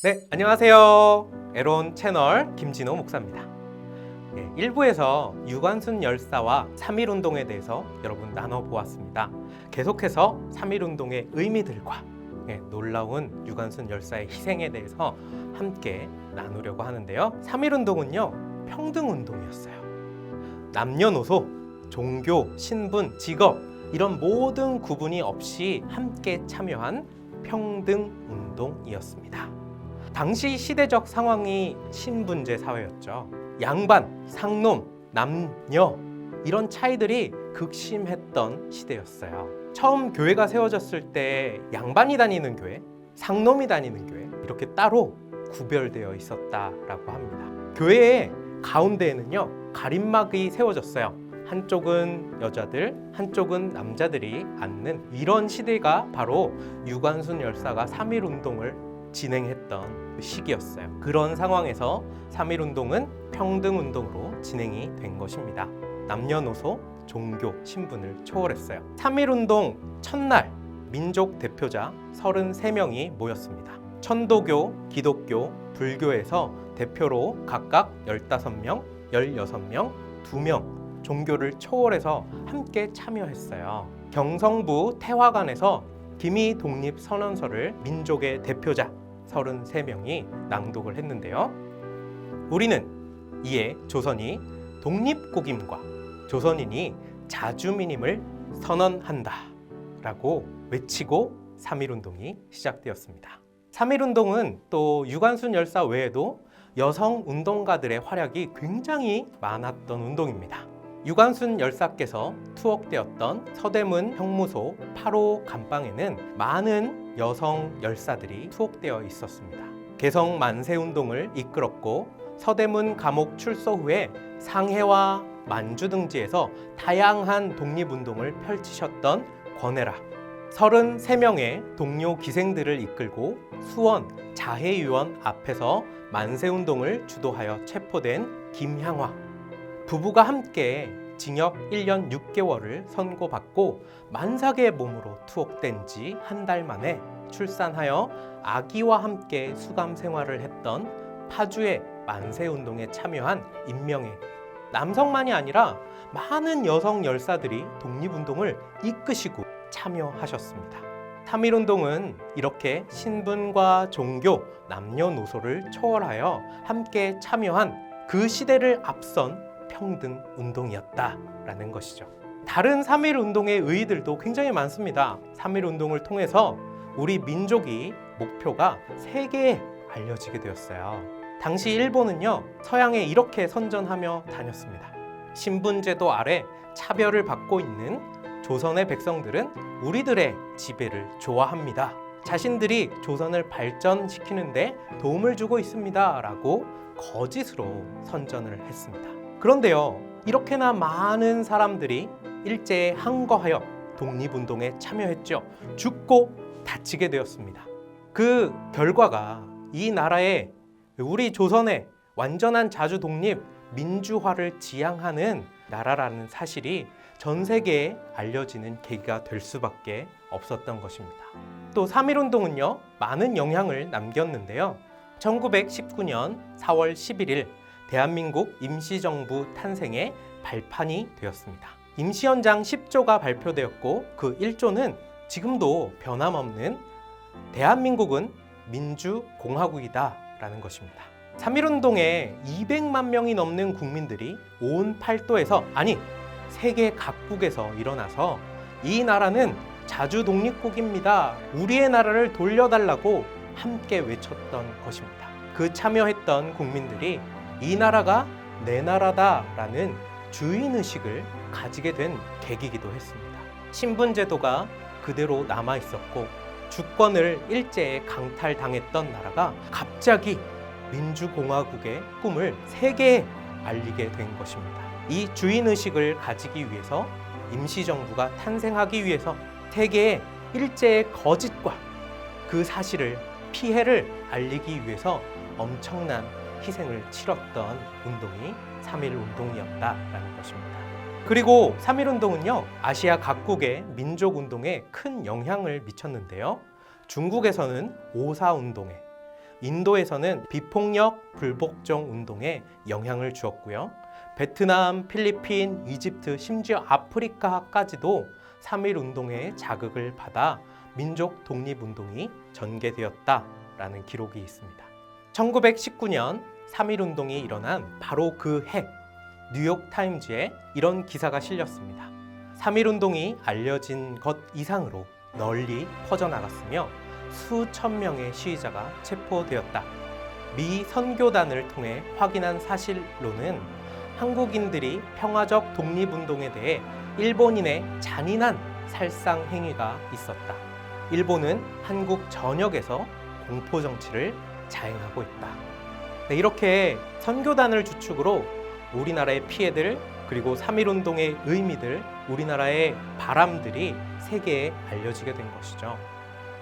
네, 안녕하세요. 에론 채널 김진호 목사입니다. 1부에서 유관순 열사와 3.1운동에 대해서 여러분 나눠보았습니다. 계속해서 3.1운동의 의미들과 놀라운 유관순 열사의 희생에 대해서 함께 나누려고 하는데요. 3.1운동은요, 평등운동이었어요. 남녀노소, 종교, 신분, 직업 이런 모든 구분이 없이 함께 참여한 평등운동이었습니다. 당시 시대적 상황이 신분제 사회였죠. 양반, 상놈, 남녀 이런 차이들이 극심했던 시대였어요. 처음 교회가 세워졌을 때 양반이 다니는 교회, 상놈이 다니는 교회 이렇게 따로 구별되어 있었다라고 합니다. 교회의 가운데에는요, 가림막이 세워졌어요. 한쪽은 여자들, 한쪽은 남자들이 앉는 이런 시대가 바로 유관순 열사가 3.1운동을 진행했던 그 시기였어요. 그런 상황에서 3.1운동은 평등운동으로 진행이 된 것입니다. 남녀노소, 종교, 신분을 초월했어요. 3.1운동 첫날 민족 대표자 33명이 모였습니다. 천도교, 기독교, 불교에서 대표로 각각 15명, 16명, 2명 종교를 초월해서 함께 참여했어요. 경성부 태화관에서 기미 독립선언서를 민족의 대표자 33명이 낭독을 했는데요. 우리는 이에 조선이 독립국임과 조선인이 자주민임을 선언한다 라고 외치고 3.1운동이 시작되었습니다. 3.1운동은 또 유관순 열사 외에도 여성 운동가들의 활약이 굉장히 많았던 운동입니다. 유관순 열사께서 투옥되었던 서대문 형무소 8호 감방에는 많은 여성 열사들이 투옥되어 있었습니다. 개성 만세운동을 이끌었고 서대문 감옥 출소 후에 상해와 만주 등지에서 다양한 독립운동을 펼치셨던 권애라, 33명의 동료 기생들을 이끌고 수원 자해유원 앞에서 만세운동을 주도하여 체포된 김향화, 부부가 함께 징역 1년 6개월을 선고받고 만삭의 몸으로 투옥된 지 한 달 만에 출산하여 아기와 함께 수감 생활을 했던 파주의 만세운동에 참여한 임명애, 남성만이 아니라 많은 여성 열사들이 독립운동을 이끄시고 참여하셨습니다. 3.1운동은 이렇게 신분과 종교, 남녀노소를 초월하여 함께 참여한 그 시대를 앞선 평등운동이었다라는 것이죠. 다른 3.1운동의 의의들도 굉장히 많습니다. 3.1운동을 통해서 우리 민족이 목표가 세계에 알려지게 되었어요. 당시 일본은요, 서양에 이렇게 선전하며 다녔습니다. 신분제도 아래 차별을 받고 있는 조선의 백성들은 우리들의 지배를 좋아합니다. 자신들이 조선을 발전시키는데 도움을 주고 있습니다 라고 거짓으로 선전을 했습니다. 그런데요, 이렇게나 많은 사람들이 일제에 항거하여 독립운동에 참여했죠. 죽고 다치게 되었습니다. 그 결과가 이 나라의 우리 조선의 완전한 자주 독립, 민주화를 지향하는 나라라는 사실이 전 세계에 알려지는 계기가 될 수밖에 없었던 것입니다. 또 3.1운동은요, 많은 영향을 남겼는데요. 1919년 4월 11일 대한민국 임시정부 탄생의 발판이 되었습니다. 임시헌장 10조가 발표되었고 그 1조는 지금도 변함없는 대한민국은 민주공화국이다 라는 것입니다. 3.1운동에 200만 명이 넘는 국민들이 온 팔도에서, 아니 세계 각국에서 일어나서 이 나라는 자주 독립국입니다, 우리의 나라를 돌려달라고 함께 외쳤던 것입니다. 그 참여했던 국민들이 이 나라가 내 나라다라는 주인의식을 가지게 된 계기이기도 했습니다. 신분제도가 그대로 남아있었고 주권을 일제에 강탈당했던 나라가 갑자기 민주공화국의 꿈을 세계에 알리게 된 것입니다. 이 주인의식을 가지기 위해서 임시정부가 탄생하기 위해서 세계에 일제의 거짓과 그 사실을, 피해를 알리기 위해서 엄청난 희생을 치렀던 운동이 3.1운동이었다라는 것입니다. 그리고 3.1운동은요, 아시아 각국의 민족운동에 큰 영향을 미쳤는데요. 중국에서는 5.4운동에, 인도에서는 비폭력 불복종 운동에 영향을 주었고요. 베트남, 필리핀, 이집트, 심지어 아프리카까지도 3.1 운동의 자극을 받아 민족 독립운동이 전개되었다라는 기록이 있습니다. 1919년 3.1 운동이 일어난 바로 그 해 뉴욕타임즈에 이런 기사가 실렸습니다. 3.1 운동이 알려진 것 이상으로 널리 퍼져나갔으며 수천 명의 시위자가 체포되었다. 미 선교단을 통해 확인한 사실로는 한국인들이 평화적 독립운동에 대해 일본인의 잔인한 살상 행위가 있었다. 일본은 한국 전역에서 공포정치를 자행하고 있다. 네, 이렇게 선교단을 주축으로 우리나라의 피해들, 그리고 3.1 운동의 의미들, 우리나라의 바람들이 세계에 알려지게 된 것이죠.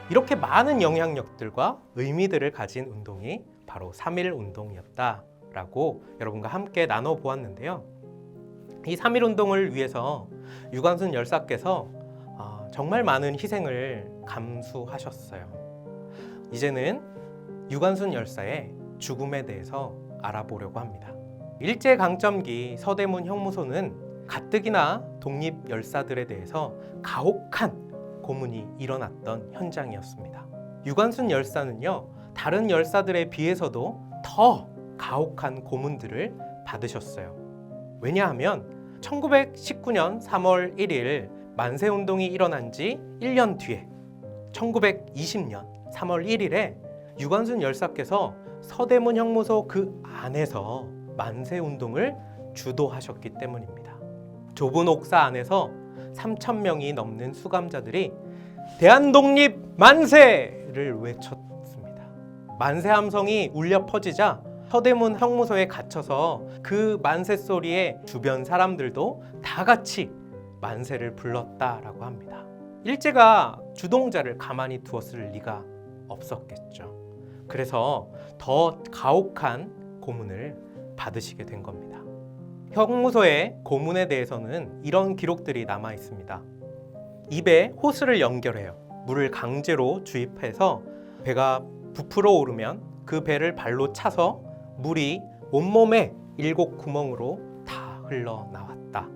이렇게 많은 영향력들과 의미들을 가진 운동이 바로 3.1 운동이었다라고 여러분과 함께 나눠보았는데요. 이 3.1 운동을 위해서 유관순 열사께서 정말 많은 희생을 감수하셨어요. 이제는 유관순 열사의 죽음에 대해서 알아보려고 합니다. 일제강점기 서대문 형무소는 가뜩이나 독립 열사들에 대해서 가혹한 고문이 일어났던 현장이었습니다. 유관순 열사는요, 다른 열사들에 비해서도 더 가혹한 고문들을 받으셨어요. 왜냐하면 1919년 3월 1일 만세운동이 일어난 지 1년 뒤에 1920년 3월 1일에 유관순 열사께서 서대문 형무소 그 안에서 만세운동을 주도하셨기 때문입니다. 좁은 옥사 안에서 3,000명이 넘는 수감자들이 대한독립 만세를 외쳤습니다. 만세 함성이 울려 퍼지자 서대문 형무소에 갇혀서 그 만세 소리에 주변 사람들도 다 같이 만세를 불렀다라고 합니다. 일제가 주동자를 가만히 두었을 리가 없었겠죠. 그래서 더 가혹한 고문을 받으시게 된 겁니다. 형무소의 고문에 대해서는 이런 기록들이 남아 있습니다. 입에 호스를 연결해요. 물을 강제로 주입해서 배가 부풀어 오르면 그 배를 발로 차서 물이 온몸에 7구멍으로 다 흘러나왔다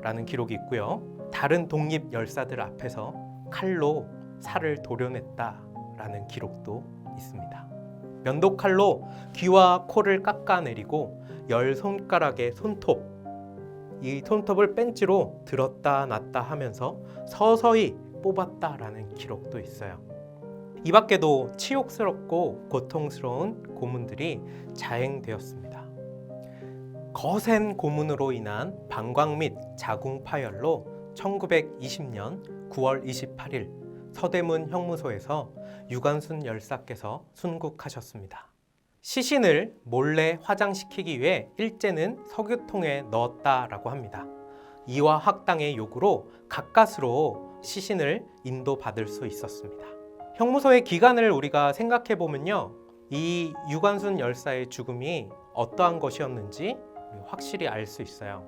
라는 기록이 있고요. 다른 독립 열사들 앞에서 칼로 살을 도려냈다 라는 기록도 있습니다. 면도칼로 귀와 코를 깎아내리고 10손가락의 손톱, 이 손톱을 벤치로 들었다 놨다 하면서 서서히 뽑았다라는 기록도 있어요. 이 밖에도 치욕스럽고 고통스러운 고문들이 자행되었습니다. 거센 고문으로 인한 방광 및 자궁 파열로 1920년 9월 28일 서대문 형무소에서 유관순 열사께서 순국하셨습니다. 시신을 몰래 화장시키기 위해 일제는 석유통에 넣었다라고 합니다. 이와 학당의 요구로 가까스로 시신을 인도받을 수 있었습니다. 형무소의 기간을 우리가 생각해 보면요, 이 유관순 열사의 죽음이 어떠한 것이었는지 확실히 알 수 있어요.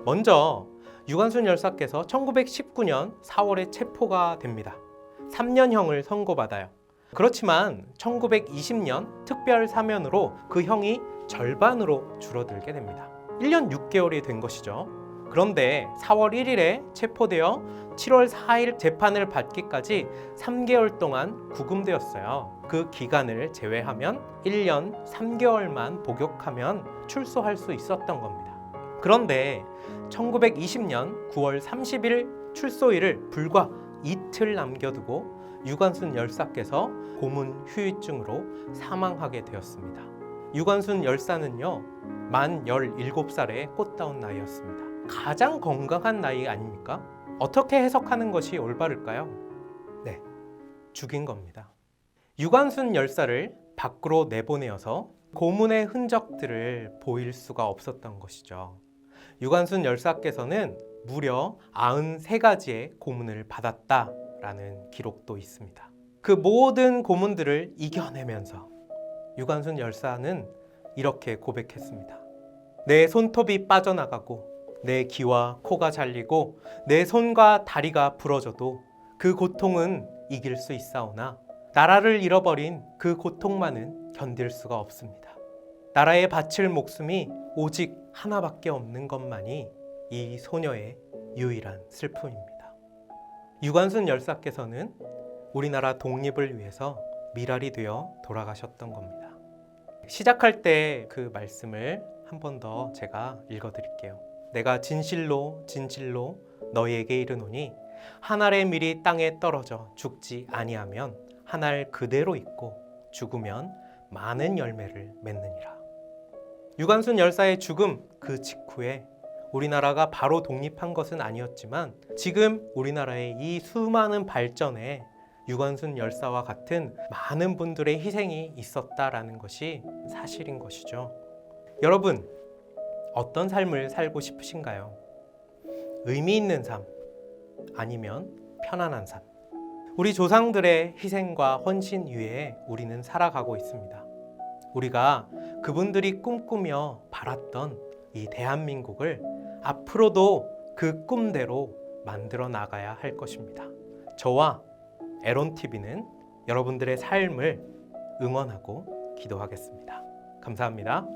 먼저 유관순 열사께서 1919년 4월에 체포가 됩니다. 3년형을 선고받아요. 그렇지만 1920년 특별 사면으로 그 형이 절반으로 줄어들게 됩니다. 1년 6개월이 된 것이죠. 그런데 4월 1일에 체포되어 7월 4일 재판을 받기까지 3개월 동안 구금되었어요. 그 기간을 제외하면 1년 3개월만 복역하면 출소할 수 있었던 겁니다. 그런데 1920년 9월 30일 출소일을 불과 이틀 남겨두고 유관순 열사께서 고문 후유증으로 사망하게 되었습니다. 유관순 열사는요, 만 17살에 꽃다운 나이였습니다. 가장 건강한 나이 아닙니까? 어떻게 해석하는 것이 올바를까요? 네, 죽인 겁니다. 유관순 열사를 밖으로 내보내어서 고문의 흔적들을 보일 수가 없었던 것이죠. 유관순 열사께서는 무려 93가지의 고문을 받았다라는 기록도 있습니다. 그 모든 고문들을 이겨내면서 유관순 열사는 이렇게 고백했습니다. 내 손톱이 빠져나가고 내 귀와 코가 잘리고 내 손과 다리가 부러져도 그 고통은 이길 수 있사오나 나라를 잃어버린 그 고통만은 견딜 수가 없습니다. 나라에 바칠 목숨이 오직 하나밖에 없는 것만이 이 소녀의 유일한 슬픔입니다. 유관순 열사께서는 우리나라 독립을 위해서 미랄이 되어 돌아가셨던 겁니다. 시작할 때 그 말씀을 한 번 더 제가 읽어드릴게요. 내가 진실로 진실로 너희에게 이르노니 한 알의 밀이 땅에 떨어져 죽지 아니하면 한 알 그대로 있고 죽으면 많은 열매를 맺느니라. 유관순 열사의 죽음 그 직후에 우리나라가 바로 독립한 것은 아니었지만 지금 우리나라의 이 수많은 발전에 유관순 열사와 같은 많은 분들의 희생이 있었다라는 것이 사실인 것이죠. 여러분, 어떤 삶을 살고 싶으신가요? 의미 있는 삶, 아니면 편안한 삶. 우리 조상들의 희생과 헌신 위에 우리는 살아가고 있습니다. 우리가 그분들이 꿈꾸며 바랐던 이 대한민국을 앞으로도 그 꿈대로 만들어 나가야 할 것입니다. 저와 에론TV는 여러분들의 삶을 응원하고 기도하겠습니다. 감사합니다.